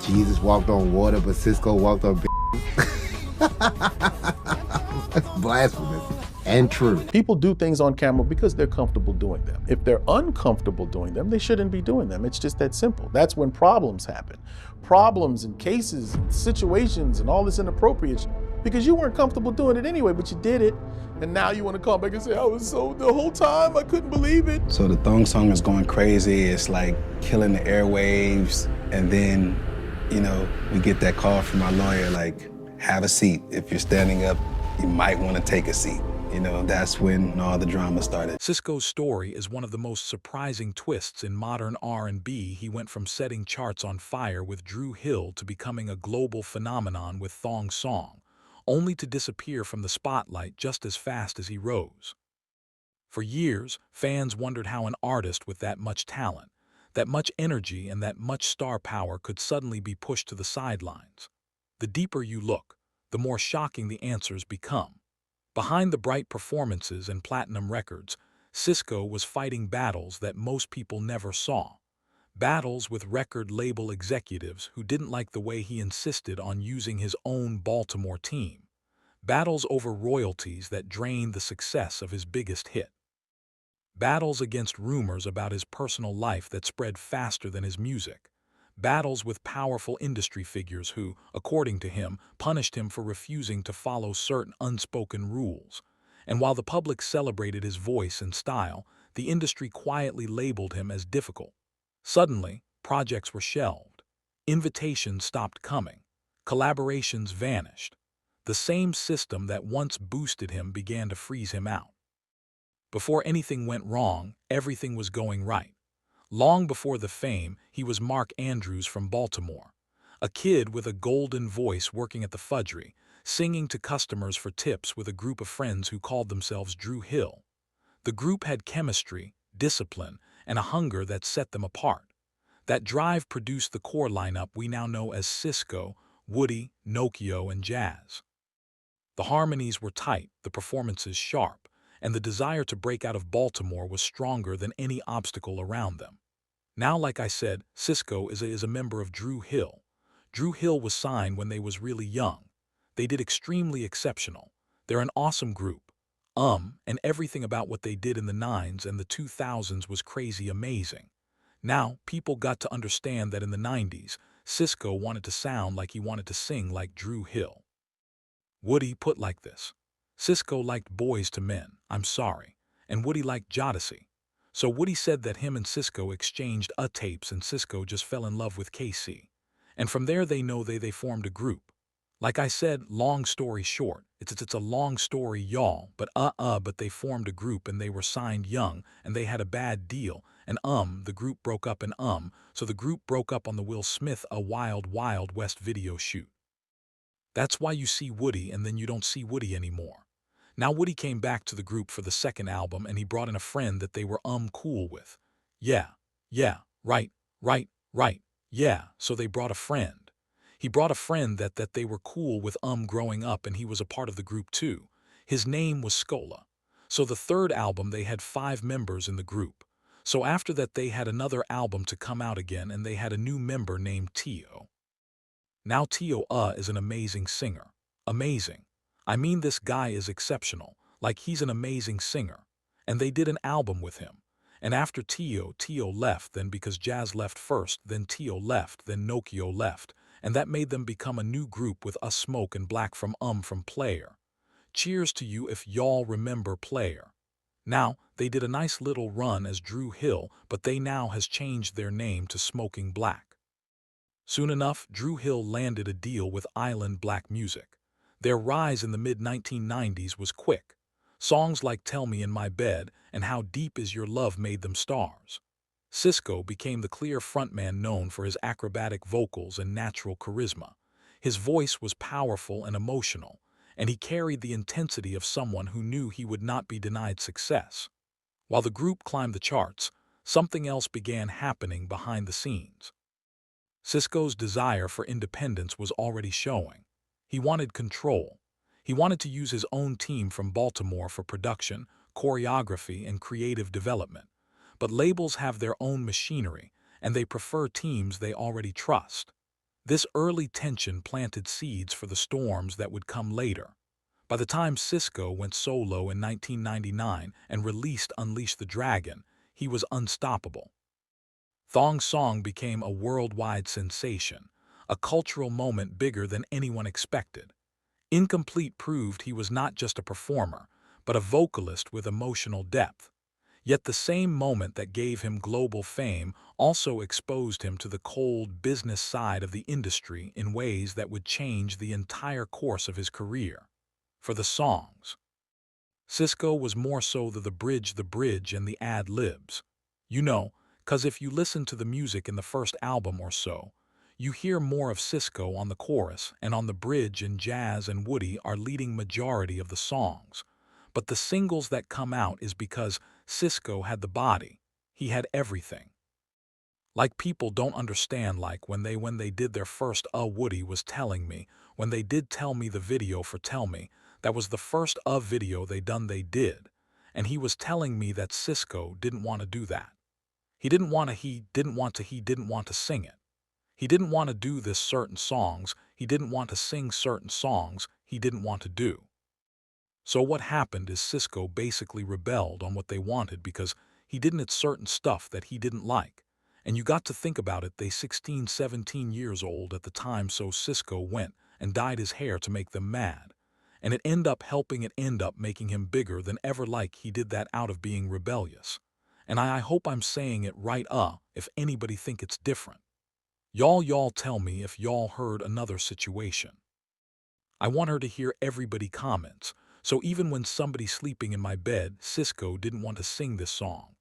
Jesus walked on water, but Sisqo walked on That's blasphemous and true. People do things on camera because they're comfortable doing them. If they're uncomfortable doing them, they shouldn't be doing them. It's just that simple. That's when problems happen. Problems and cases and situations and all this inappropriate because you weren't comfortable doing it anyway, but you did it. And now you want to come back and say, I was so, the whole time, I couldn't believe it. So the thong song is going crazy. It's like killing the airwaves. And then, you know, we get that call from our lawyer, like, have a seat. If you're standing up, you might want to take a seat. You know, that's when all the drama started. Sisqo's story is one of the most surprising twists in modern R&B. He went from setting charts on fire with Dru Hill to becoming a global phenomenon with Thong Song, only to disappear from the spotlight just as fast as he rose. For years, fans wondered how an artist with that much talent, that much energy, and that much star power could suddenly be pushed to the sidelines. The deeper you look, the more shocking the answers become. Behind the bright performances and platinum records, Sisqo was fighting battles that most people never saw. Battles with record label executives who didn't like the way he insisted on using his own Baltimore team. Battles over royalties that drained the success of his biggest hit. Battles against rumors about his personal life that spread faster than his music. Battles with powerful industry figures who, according to him, punished him for refusing to follow certain unspoken rules. And while the public celebrated his voice and style, the industry quietly labeled him as difficult. Suddenly, projects were shelved. Invitations stopped coming. Collaborations vanished. The same system that once boosted him began to freeze him out. Before anything went wrong, everything was going right. Long before the fame, he was Mark Andrews from Baltimore, a kid with a golden voice working at the Fudgery, singing to customers for tips with a group of friends who called themselves Dru Hill. The group had chemistry, discipline, and a hunger that set them apart. That drive produced the core lineup we now know as Sisqo, Woody, Nokio, and Jazz. The harmonies were tight, the performances sharp, and the desire to break out of Baltimore was stronger than any obstacle around them. Now, like I said, Sisqo is a member of Dru Hill. Dru Hill was signed when they was really young. They did extremely exceptional. They're an awesome group. And everything about what they did in the 90s and the 2000s was crazy amazing. Now, people got to understand that in the 90s, Sisqo wanted to sound like he wanted to sing like Dru Hill. Woody put like this. Sisqo liked Boys to Men, I'm sorry, and Woody liked Jodeci. So Woody said that him and Sisqo exchanged tapes and Sisqo just fell in love with KC. And from there they know they formed a group. Like I said, long story short, it's a long story, y'all, but they formed a group and they were signed young and they had a bad deal and the group broke up and so the group broke up on the Will Smith A Wild Wild West video shoot. That's why you see Woody and then you don't see Woody anymore. Now Woody came back to the group for the second album and he brought in a friend that they were cool with. Yeah, right, yeah, so they brought a friend. He brought a friend that they were cool with growing up and he was a part of the group too. His name was Scola. So the third album they had 5 members in the group. So after that they had another album to come out again and they had a new member named Tio. Now Tio is an amazing singer. Amazing. I mean, this guy is exceptional, like he's an amazing singer. And they did an album with him. And after Tio left, then because Jazz left first, then Tio left, then Nokio left, and that made them become a new group with Us Smoke and Black from Player. Cheers to you if y'all remember Player. Now, they did a nice little run as Dru Hill, but they now has changed their name to Smoking Black. Soon enough, Dru Hill landed a deal with Island Black Music. Their rise in the mid-1990s was quick. Songs like Tell Me in My Bed and How Deep Is Your Love made them stars. Sisqo became the clear frontman known for his acrobatic vocals and natural charisma. His voice was powerful and emotional, and he carried the intensity of someone who knew he would not be denied success. While the group climbed the charts, something else began happening behind the scenes. Sisqo's desire for independence was already showing. He wanted control. He wanted to use his own team from Baltimore for production, choreography, and creative development. But labels have their own machinery, and they prefer teams they already trust. This early tension planted seeds for the storms that would come later. By the time Sisqo went solo in 1999 and released Unleash the Dragon, he was unstoppable. Thong Song became a worldwide sensation, a cultural moment bigger than anyone expected. Incomplete proved he was not just a performer, but a vocalist with emotional depth. Yet the same moment that gave him global fame also exposed him to the cold business side of the industry in ways that would change the entire course of his career. For the songs, Sisqo was more so the bridge and the ad-libs. You know, 'cause if you listen to the music in the first album or so, you hear more of Sisqo on the chorus, and on the bridge and Jazz and Woody are leading majority of the songs. But the singles that come out is because Sisqo had the body. He had everything. Like people don't understand, like when they did their first Woody was telling me, when they did Tell Me the video for Tell Me, that was the first video they did. And he was telling me that Sisqo didn't want to do that. He didn't want to sing it. He didn't want to do this certain songs, he didn't want to sing certain songs, he didn't want to do. So what happened is Sisqo basically rebelled on what they wanted because he didn't certain stuff that he didn't like. And you got to think about it, they 16, 17 years old at the time, so Sisqo went and dyed his hair to make them mad. And it end up making him bigger than ever, like he did that out of being rebellious. And I hope I'm saying it right, if anybody think it's different. Y'all tell me if y'all heard another situation. I want her to hear everybody comments, so even when somebody's sleeping in my bed, Sisqo didn't want to sing this song.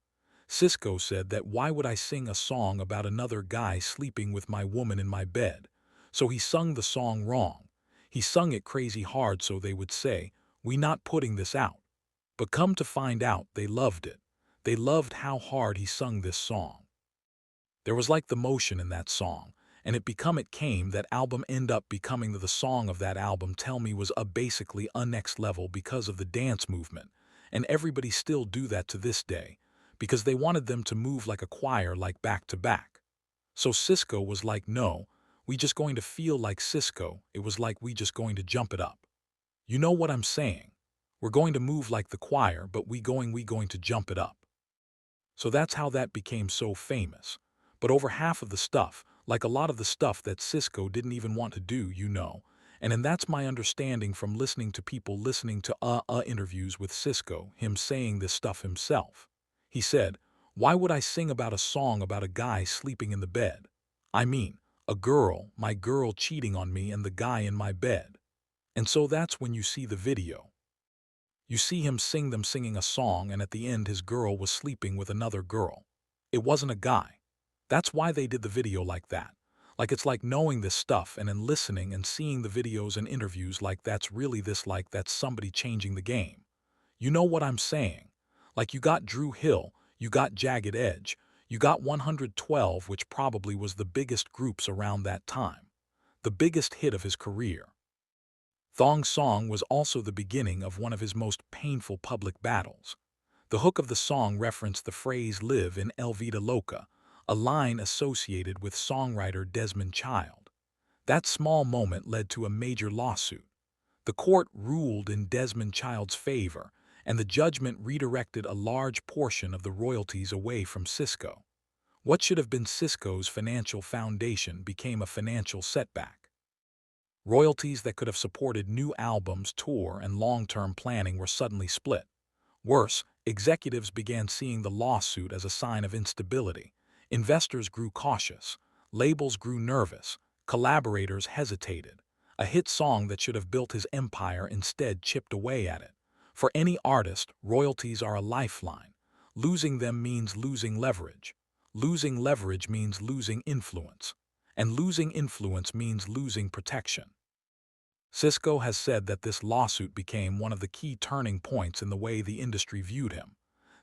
Sisqo said that why would I sing a song about another guy sleeping with my woman in my bed? So he sung the song wrong. He sung it crazy hard so they would say, "We not putting this out." But come to find out, they loved it. They loved how hard he sung this song. There was like the motion in that song, and it came that album end up becoming the song of that album. Tell Me was basically a next level because of the dance movement, and everybody still do that to this day, because they wanted them to move like a choir, like back to back. So Sisqo was like, no, we just going to feel like Sisqo. It was like we just going to jump it up. You know what I'm saying? We're going to move like the choir, but we going to jump it up. So that's how that became so famous. But over half of the stuff, like a lot of the stuff that Sisqo didn't even want to do, and that's my understanding from listening to people listening to interviews with Sisqo, him saying this stuff himself. He said, why would I sing about a song about a guy sleeping in the bed? I mean, my girl cheating on me and the guy in my bed. And so that's when you see the video. You see him singing a song, and at the end his girl was sleeping with another girl. It wasn't a guy. That's why they did the video like that. Like it's like knowing this stuff and then listening and seeing the videos and interviews, like that's really this, like that's somebody changing the game. You know what I'm saying? Like you got Drew Hill, you got Jagged Edge, you got 112, which probably was the biggest groups around that time. The biggest hit of his career. Thong Song was also the beginning of one of his most painful public battles. The hook of the song referenced the phrase "live in El Vida Loca," a line associated with songwriter Desmond Child. That small moment led to a major lawsuit. The court ruled in Desmond Child's favor, and the judgment redirected a large portion of the royalties away from Sisqo. What should have been Sisqo's financial foundation became a financial setback. Royalties that could have supported new albums, tour, and long-term planning were suddenly split. Worse, executives began seeing the lawsuit as a sign of instability. Investors grew cautious. Labels grew nervous. Collaborators hesitated. A hit song that should have built his empire instead chipped away at it. For any artist, royalties are a lifeline. Losing them means losing leverage. Losing leverage means losing influence. And losing influence means losing protection. Sisqo has said that this lawsuit became one of the key turning points in the way the industry viewed him.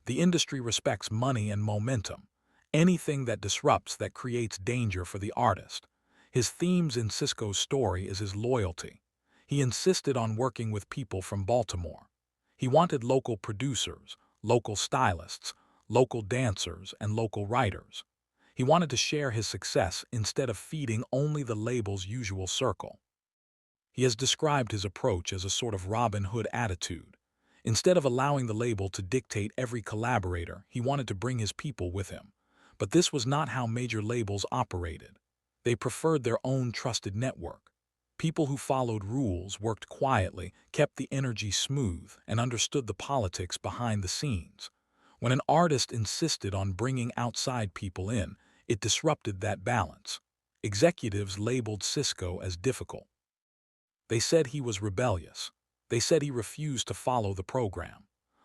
The industry respects money and momentum. Anything that disrupts, that creates danger for the artist. His themes in Sisqo's story is his loyalty. He insisted on working with people from Baltimore. He wanted local producers, local stylists, local dancers, and local writers. He wanted to share his success instead of feeding only the label's usual circle. He has described his approach as a sort of Robin Hood attitude. Instead of allowing the label to dictate every collaborator, he wanted to bring his people with him. But this was not how major labels operated. They preferred their own trusted network. People who followed rules, worked quietly, kept the energy smooth, and understood the politics behind the scenes. When an artist insisted on bringing outside people in, it disrupted that balance. Executives labeled Sisqo as difficult. They said he was rebellious. They said he refused to follow the program.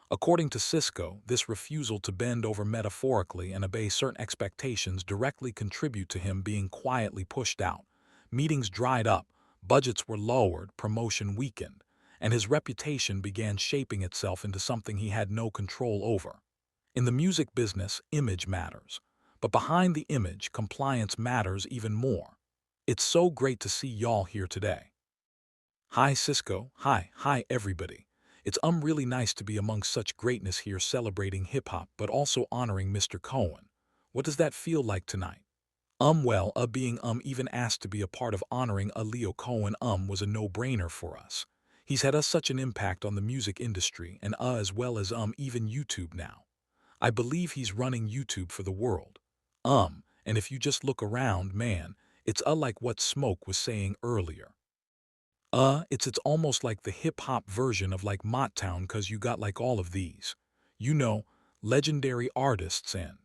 According to Sisqo, this refusal to bend over metaphorically and obey certain expectations directly contribute to him being quietly pushed out. Meetings dried up, budgets were lowered, promotion weakened, and his reputation began shaping itself into something he had no control over. In the music business, image matters. But behind the image, compliance matters even more. It's so great to see y'all here today. Hi Sisqo, hi everybody. It's really nice to be among such greatness here celebrating hip-hop but also honoring Mr. Cohen. What does that feel like tonight? Well, being even asked to be a part of honoring Leo Cohen was a no-brainer for us. He's had such an impact on the music industry and as well as even YouTube now. I believe he's running YouTube for the world. And if you just look around, man, it's like what Smoke was saying earlier. It's almost like the hip-hop version of like Motown, 'cause you got like all of these, legendary artists and